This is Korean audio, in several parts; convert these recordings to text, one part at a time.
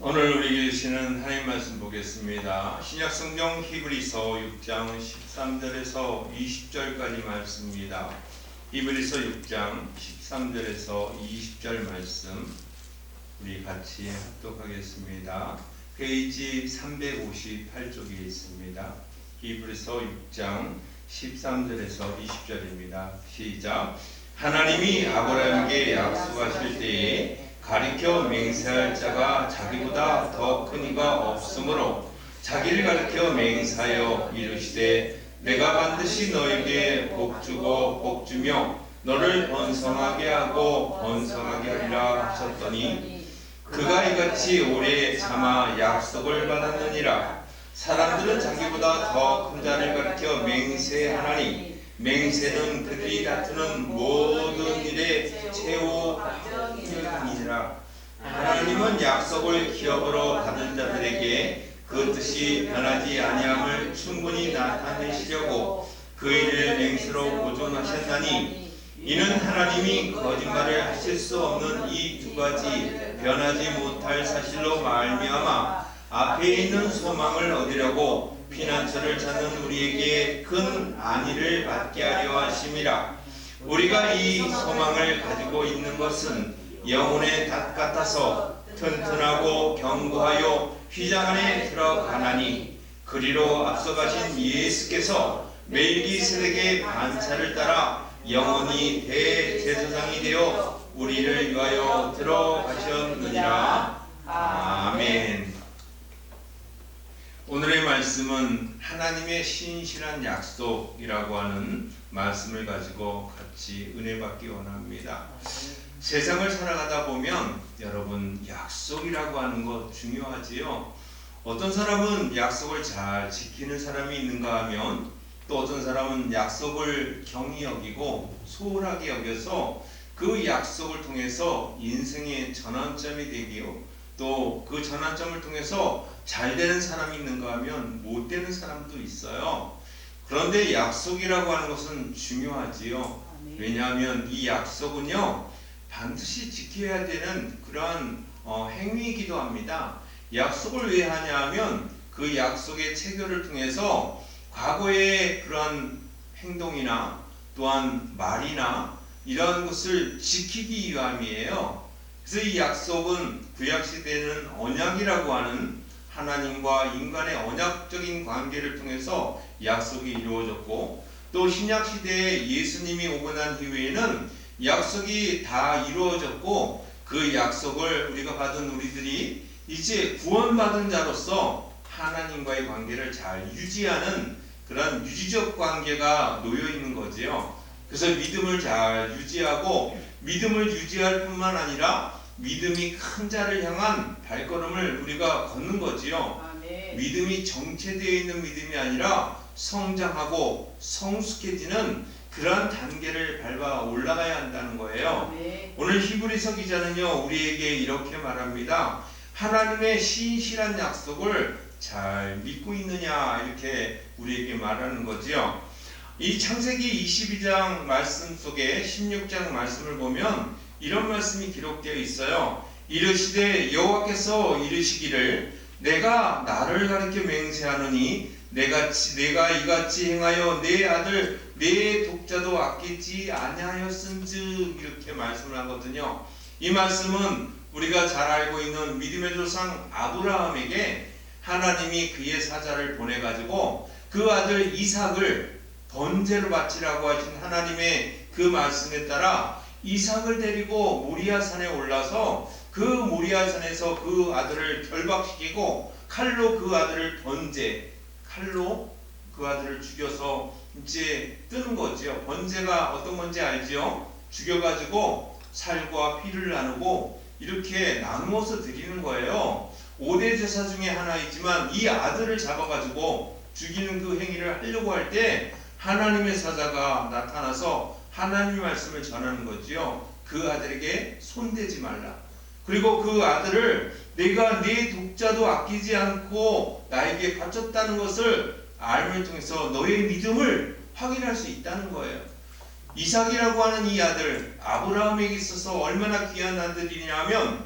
오늘 우리에게 주시는 하나님 말씀 보겠습니다. 신약성경 히브리서 6장 13절에서 20절까지 말씀입니다. 히브리서 6장 13절에서 20절 말씀 우리 같이 합독하겠습니다. 페이지 358쪽에 있습니다. 히브리서 6장 13절에서 20절입니다. 시작. 하나님이 아브라함에게 약속하실 때에 가리켜 맹세할 자가 자기보다 더 큰 이가 없으므로 자기를 가리켜 맹세하여 이르시되 내가 반드시 너에게 복주고 복주며 너를 번성하게 하고 번성하게 하리라 하셨더니 그가 이같이 오래 참아 약속을 받았느니라. 사람들은 자기보다 더 큰 자를 가리켜 맹세하나니 맹세는 그들이 다투는 모든 일에 최후 확정이니라. 하나님은 약속을 기업으로 받은 자들에게 그 뜻이 변하지 아니함을 충분히 나타내시려고 그 일을 맹세로 보존하셨나니 이는 하나님이 거짓말을 하실 수 없는 이 두 가지 변하지 못할 사실로 말미암아 앞에 있는 소망을 얻으려고 피난처를 찾는 우리에게 큰 안위를 받게 하려 하심이라. 우리가 이 소망을 가지고 있는 것은 영혼의 닷 같아서 튼튼하고 견고하여 휘장 안에 들어가나니 그리로 앞서가신 예수께서 멜기세덱의 반차를 따라 영원히 대제사장이 되어 우리를 위하여 들어가셨느니라. 아멘. 오늘의 말씀은 하나님의 신실한 약속이라고 하는 말씀을 가지고 같이 은혜 받기 원합니다. 세상을 살아가다 보면 여러분 약속이라고 하는 것 중요하지요. 어떤 사람은 약속을 잘 지키는 사람이 있는가 하면 또 어떤 사람은 약속을 경히 여기고 소홀하게 여겨서 그 약속을 통해서 인생의 전환점이 되기요. 또 그 전환점을 통해서 잘 되는 사람이 있는가 하면 못 되는 사람도 있어요. 그런데 약속이라고 하는 것은 중요하지요. 왜냐하면 이 약속은요 반드시 지켜야 되는 그러한 행위이기도 합니다. 약속을 왜 하냐 하면 그 약속의 체결을 통해서 과거의 그러한 행동이나 또한 말이나 이런 것을 지키기 위함이에요. 그래서 이 약속은 구약시대에는 언약이라고 하는 하나님과 인간의 언약적인 관계를 통해서 약속이 이루어졌고 또 신약시대에 예수님이 오고 난 이후에는 약속이 다 이루어졌고 그 약속을 우리가 받은 우리들이 이제 구원받은 자로서 하나님과의 관계를 잘 유지하는 그런 유지적 관계가 놓여 있는 거지요. 그래서 믿음을 잘 유지하고 믿음을 유지할 뿐만 아니라 믿음이 큰 자를 향한 발걸음을 우리가 걷는 거지요. 믿음이 정체되어 있는 믿음이 아니라 성장하고 성숙해지는 그러한 단계를 밟아 올라가야 한다는 거예요. 오늘 히브리서 기자는요 우리에게 이렇게 말합니다. 하나님의 신실한 약속을 잘 믿고 있느냐 이렇게 우리에게 말하는 거지요. 이 창세기 22장 말씀 속에 16장 말씀을 보면 이런 말씀이 기록되어 있어요. 이르시되 여호와께서 이르시기를 내가 나를 가리켜 맹세하노니 내가 이같이 행하여 내 아들 내 독자도 아끼지 아니하였은즉 이렇게 말씀을 하거든요. 이 말씀은 우리가 잘 알고 있는 믿음의 조상 아브라함에게 하나님이 그의 사자를 보내가지고 그 아들 이삭을 번제로 바치라고 하신 하나님의 그 말씀에 따라 이삭을 데리고 모리아산에 올라서 그 모리아산에서 그 아들을 결박시키고 칼로 그 아들을 칼로 그 아들을 죽여서 이제 뜨는 거죠. 번제가 어떤 건지 알죠? 죽여가지고 살과 피를 나누고 이렇게 나누어서 드리는 거예요. 5대 제사 중에 하나이지만 이 아들을 잡아가지고 죽이는 그 행위를 하려고 할 때 하나님의 사자가 나타나서 하나님의 말씀을 전하는 거지요. 그 아들에게 손대지 말라. 그리고 그 아들을 내가 네 독자도 아끼지 않고 나에게 바쳤다는 것을 알을 통해서 너의 믿음을 확인할 수 있다는 거예요. 이삭이라고 하는 이 아들 아브라함에게 있어서 얼마나 귀한 아들이냐면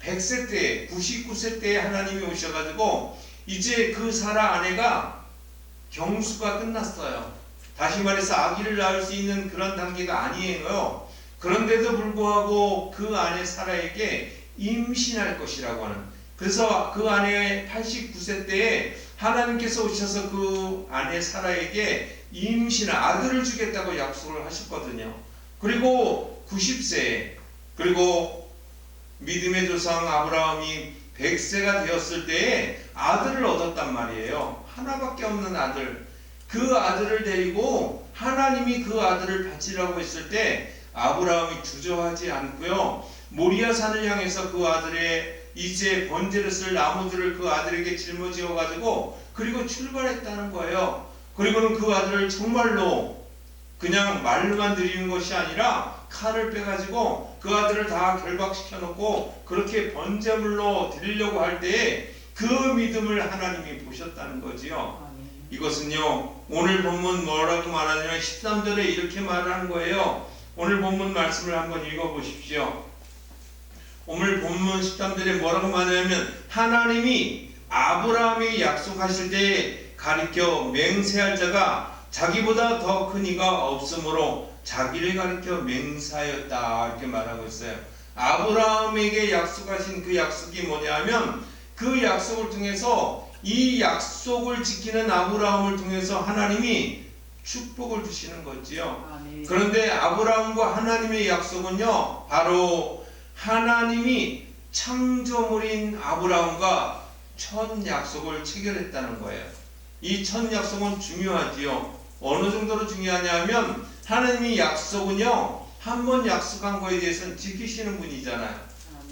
100세 때, 99세 때에 하나님이 오셔가지고 이제 그 사라 아내가 경수가 끝났어요. 다시 말해서 아기를 낳을 수 있는 그런 단계가 아니에요. 그런데도 불구하고 그 아내 사라에게 임신할 것이라고 하는, 그래서 그 아내의 89세 때에 하나님께서 오셔서 그 아내 사라에게 임신한 아들을 주겠다고 약속을 하셨거든요. 그리고 90세, 그리고 믿음의 조상 아브라함이 100세가 되었을 때에 아들을 얻었단 말이에요. 하나밖에 없는 아들. 그 아들을 데리고 하나님이 그 아들을 바치라고 했을 때 아브라함이 주저하지 않고요, 모리아 산을 향해서 그 아들의 이제 번제를 쓸 나무들을 그 아들에게 짊어지어 가지고 그리고 출발했다는 거예요. 그리고는 그 아들을 정말로 그냥 말로만 드리는 것이 아니라 칼을 빼가지고 그 아들을 다 결박시켜 놓고 그렇게 번제물로 드리려고 할 때에 그 믿음을 하나님이 보셨다는 거지요. 이것은요, 오늘 본문 뭐라고 말하냐면 13절에 이렇게 말하는 거예요. 오늘 본문 말씀을 한번 읽어보십시오. 오늘 본문 13절에 뭐라고 말하냐면 하나님이 아브라함에게 약속하실 때에 가리켜 맹세할 자가 자기보다 더 큰 이가 없으므로 자기를 가리켜 맹세하였다, 이렇게 말하고 있어요. 아브라함에게 약속하신 그 약속이 뭐냐면 그 약속을 통해서 이 약속을 지키는 아브라함을 통해서 하나님이 축복을 주시는 거지요. 그런데 아브라함과 하나님의 약속은요, 바로 하나님이 창조물인 아브라함과 첫 약속을 체결했다는 거예요. 이 첫 약속은 중요하지요. 어느 정도로 중요하냐면 하나님이 약속은요, 한번 약속한 거에 대해서는 지키시는 분이잖아요.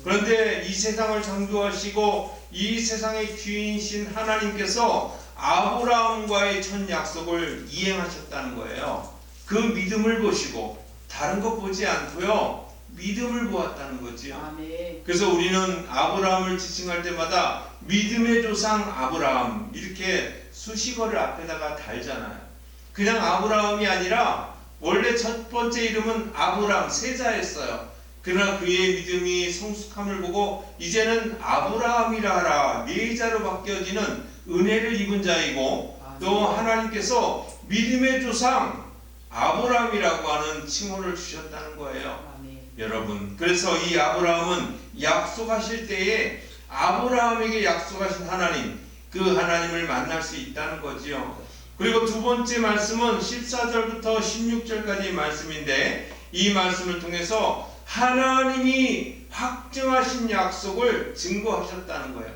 그런데 이 세상을 창조하시고 이 세상의 주인이신 하나님께서 아브라함과의 첫 약속을 이행하셨다는 거예요. 그 믿음을 보시고 다른 것 보지 않고요, 믿음을 보았다는 거지요. 그래서 우리는 아브라함을 지칭할 때마다 믿음의 조상 아브라함 이렇게 수식어를 앞에다가 달잖아요. 그냥 아브라함이 아니라 원래 첫 번째 이름은 아브람 세자였어요. 그러나 그의 믿음이 성숙함을 보고 이제는 아브라함이라 하라, 네자로 바뀌어지는 은혜를 입은 자이고, 또 하나님께서 믿음의 조상 아브라함이라고 하는 칭호를 주셨다는 거예요. 여러분, 그래서 이 아브라함은 약속하실 때에 아브라함에게 약속하신 하나님, 그 하나님을 만날 수 있다는 거지요. 그리고 두 번째 말씀은 14절부터 16절까지의 말씀인데, 이 말씀을 통해서 하나님이 확증하신 약속을 증거하셨다는 거예요.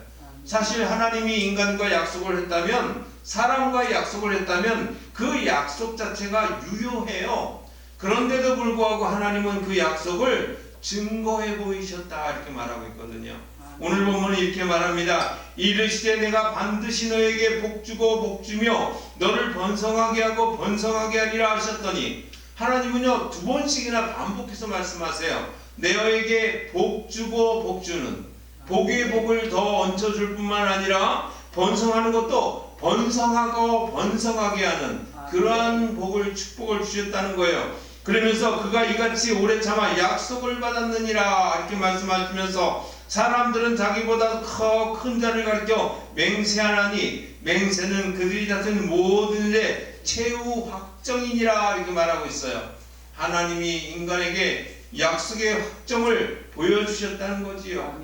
사실 하나님이 인간과 약속을 했다면, 사람과 약속을 했다면 그 약속 자체가 유효해요. 그런데도 불구하고 하나님은 그 약속을 증거해 보이셨다, 이렇게 말하고 있거든요. 오늘 본문은 이렇게 말합니다. 이르시되 내가 반드시 너에게 복주고 복주며 너를 번성하게 하고 번성하게 하리라 하셨더니, 하나님은요 두 번씩이나 반복해서 말씀하세요. 너에게 복주고 복주는, 복의 복을 더 얹혀줄 뿐만 아니라 번성하는 것도 번성하고 번성하게 하는 그러한 복을, 축복을 주셨다는 거예요. 그러면서 그가 이같이 오래 참아 약속을 받았느니라, 이렇게 말씀하시면서 사람들은 자기보다 더 큰 자를 가리켜 맹세하나니 맹세는 그들이 다툰 모든 일의 최후 확정이니라, 이렇게 말하고 있어요. 하나님이 인간에게 약속의 확정을 보여주셨다는 거지요.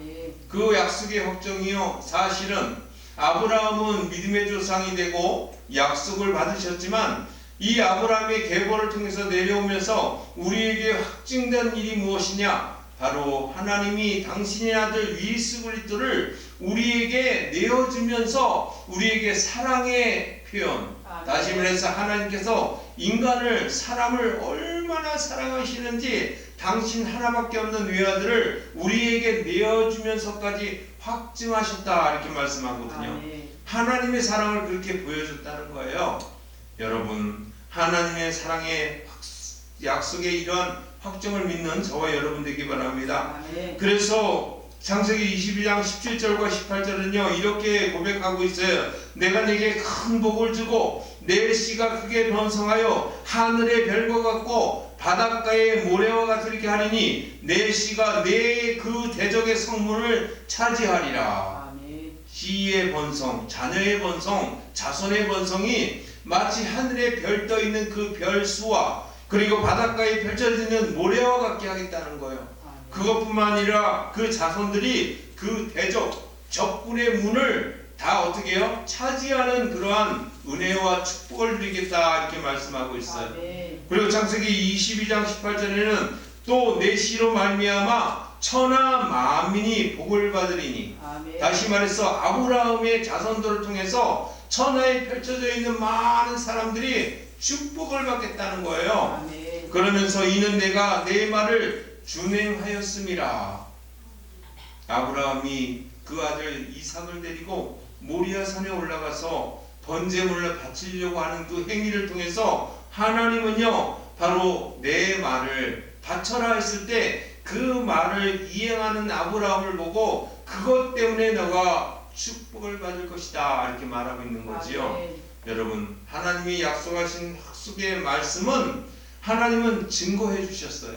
그 약속의 확정이요, 사실은 아브라함은 믿음의 조상이 되고 약속을 받으셨지만 이 아브라함의 계보를 통해서 내려오면서 우리에게 확증된 일이 무엇이냐? 바로 하나님이 당신의 아들 예수 그리스도를 우리에게 내어주면서 우리에게 사랑의 표현, 다시 말해서 하나님께서 인간을, 사람을 얼마나 사랑하시는지 당신 하나밖에 없는 외아들을 우리에게 내어주면서까지 확증하셨다, 이렇게 말씀하거든요. 하나님의 사랑을 그렇게 보여줬다는 거예요. 여러분, 하나님의 사랑의 약속의 이러한 확정을 믿는 저와 여러분 되기 바랍니다. 그래서 창세기 22장 17절과 18절은요 이렇게 고백하고 있어요. 내가 네게 큰 복을 주고 내 씨가 크게 번성하여 하늘의 별과 같고 바닷가의 모래와 같으리게 하리니 내 씨가 내 그 대적의 성문을 차지하리라. 아멘. 씨의 번성, 자녀의 번성, 자손의 번성이 마치 하늘에 별 떠 있는 그 별수와 그리고 바닷가에 펼쳐져 있는 모래와 같게 하겠다는 거예요. 아멘. 그것뿐만 아니라 그 자손들이 그 대적, 적군의 문을 다 어떻게 해요? 차지하는 그러한 은혜와 축복을 누리겠다 이렇게 말씀하고 있어요. 아멘. 그리고 창세기 22장 18절에는 또 내 씨로 말미암아 천하 만민이 복을 받으리니, 아멘. 다시 말해서 아브라함의 자손들을 통해서 천하에 펼쳐져 있는 많은 사람들이 축복을 받겠다는 거예요. 아멘. 그러면서 이는 내가 내 말을 준행하였음이라. 아브라함이 그 아들 이삭을 데리고 모리아 산에 올라가서 번제물을 바치려고 하는 그 행위를 통해서 하나님은요 바로 내 말을 바쳐라 했을 때 그 말을 이행하는 아브라함을 보고 그것 때문에 너가 축복을 받을 것이다 이렇게 말하고 있는 거지요. 아멘. 여러분, 하나님이 약속하신 약속의 말씀은 하나님은 증거해 주셨어요.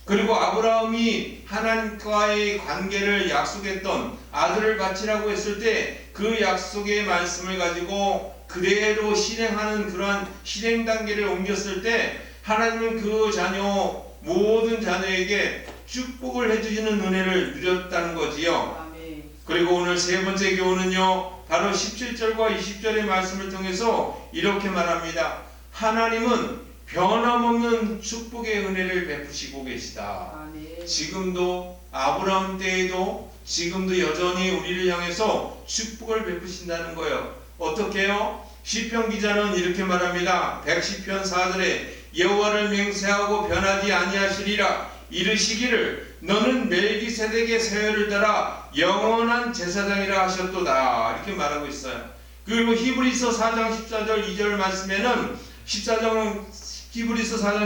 그리고 아브라함이 하나님과의 관계를 약속했던 아들을 바치라고 했을 때 그 약속의 말씀을 가지고 그대로 실행하는 그러한 실행 단계를 옮겼을 때 하나님은 그 자녀 모든 자녀에게 축복을 해주시는 은혜를 누렸다는 거지요. 아멘. 그리고 오늘 세 번째 교훈은요 바로 17절과 20절의 말씀을 통해서 이렇게 말합니다. 하나님은 변함없는 축복의 은혜를 베푸시고 계시다. 아멘. 지금도 아브라함 때에도 지금도 여전히 우리를 향해서 축복을 베푸신다는 거예요. 어떻게 해요? 시편 기자는 이렇게 말합니다. 110편 4절에 여호와를 맹세하고 변하지 아니하시리라. 이르시기를 너는 멜기세덱의 세혈을 따라 영원한 제사장이라 하셨도다. 이렇게 말하고 있어요. 그리고 히브리서 4장 14절 2절 말씀에는 히브리서 4장